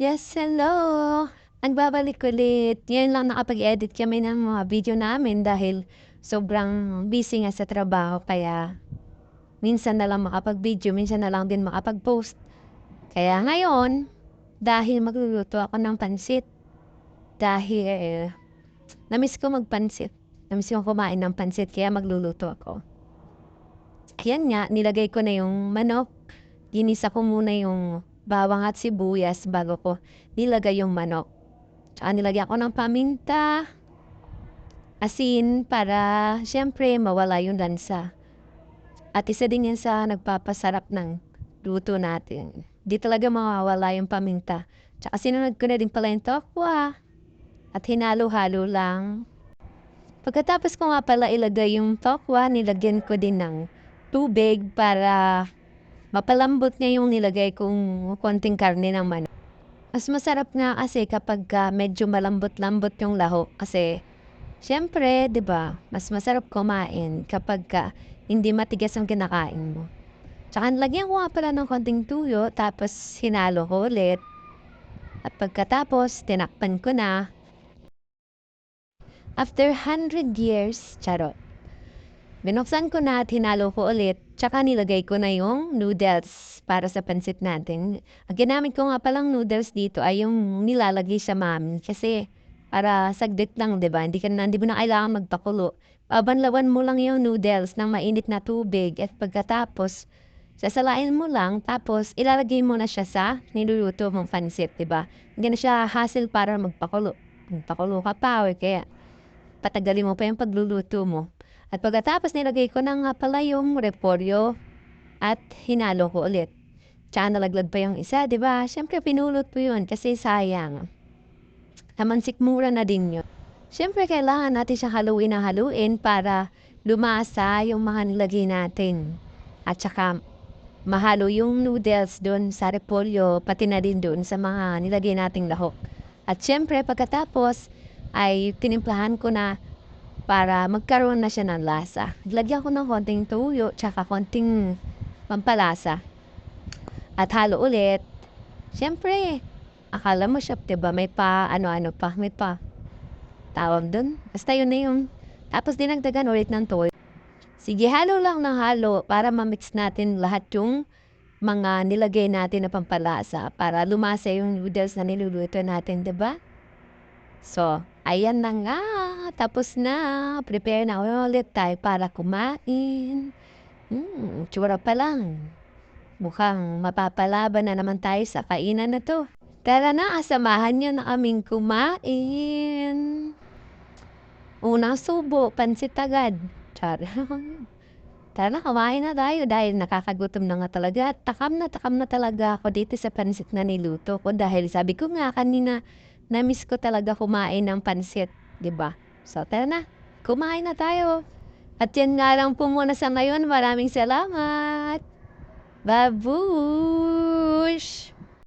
Yes, hello! Nagbabalik ulit. Ngayon lang nakapag-edit kami ng mga video namin dahil sobrang busy nga sa trabaho kaya minsan na lang makapag-video, minsan na lang din makapag-post. Kaya ngayon, dahil magluluto ako ng pansit, dahil namiss ko magpansit. Namiss ko kumain ng pansit kaya magluluto ako. Ayan nga, nilagay ko na yung manok. Ginisa ko muna yung bawang at sibuyas bago ko nilagay yung manok. Tsaka nilagyan ko ng paminta, asin para siyempre mawala yung lansa. At isa din yan sa nagpapasarap ng luto natin. Di talaga mawawala yung paminta. Tsaka sinunod ko na din pala yung tokwa at hinalo-halo lang. Pagkatapos ko nga pala ilagay yung tokwa, nilagyan ko din ng tubig para mapalambot niya yung nilagay kong konting karne ng manok. Mas masarap nga kasi kapag medyo malambot-lambot yung lahok kasi siyempre, 'di ba, mas masarap kumain kapag hindi matigas ang kinakain mo. Tsaka lagyan ko nga pala ng konting tuyo tapos hinalo ko ulit. At pagkatapos, tinakpan ko na. After 100 years, charot. Binuksan ko na at hinalo ko ulit, tsaka nilagay ko na yung noodles para sa pansit natin. Ang ginamit ko nga palang noodles dito ay yung nilalagay sa mami kasi para saglit lang, 'di ba? Hindi mo na kailangan magpakulo. Babanlawan mo lang yung noodles ng mainit na tubig at pagkatapos sasalain mo lang tapos ilalagay mo na siya sa niluluto mong pansit, 'di ba? Hindi na siya hassle para magpakulo. Magpakulo ka pa or kaya patagalin mo pa yung pagluluto mo. At pagkatapos nilagay ko na nga pala yung repolyo at hinalo ko ulit. Tsaka nalaglag pa yung isa, 'di ba? Siyempre pinulot ko yun kasi sayang. Naman sikmura na din yun. Siyempre kailangan natin siya haluin na haluin para lumasa yung mga nilagay natin. At saka mahalo yung noodles doon sa repolyo, pati na din doon sa mga nilagay nating lahok. At siyempre pagkatapos ay tinimplahan ko na para magkaroon na siya ng lasa. Lagyan ko ng konting tuyo, tsaka konting pampalasa. At halo ulit. Siyempre, akala mo siya, diba? May pa, ano-ano pa, may pa. Tawag dun. Basta yun na yun. Tapos dinagdagan ulit ng toyo. Sige, halo lang ng halo para ma-mix natin lahat yung mga nilagay natin na pampalasa para lumasa yung noodles na niluluto natin, diba? So, ayan na nga. Tapos na. Prepare na ulit tayo para kumain. Tsura pa lang. Mukhang mapapalaban na naman tayo sa kainan na to. Tara na, asamahan niyo na kaming kumain. Unang subo, pansit agad. Char. Tara na, kumain na tayo dahil nakakagutom na nga talaga. At takam na talaga ako dito sa pansit na niluto ko dahil sabi ko nga kanina, na-miss ko talaga kumain ng pansit, 'di ba? So tara na, kumain na tayo. At yan nga lang po muna sa ngayon. Maraming salamat. Babush!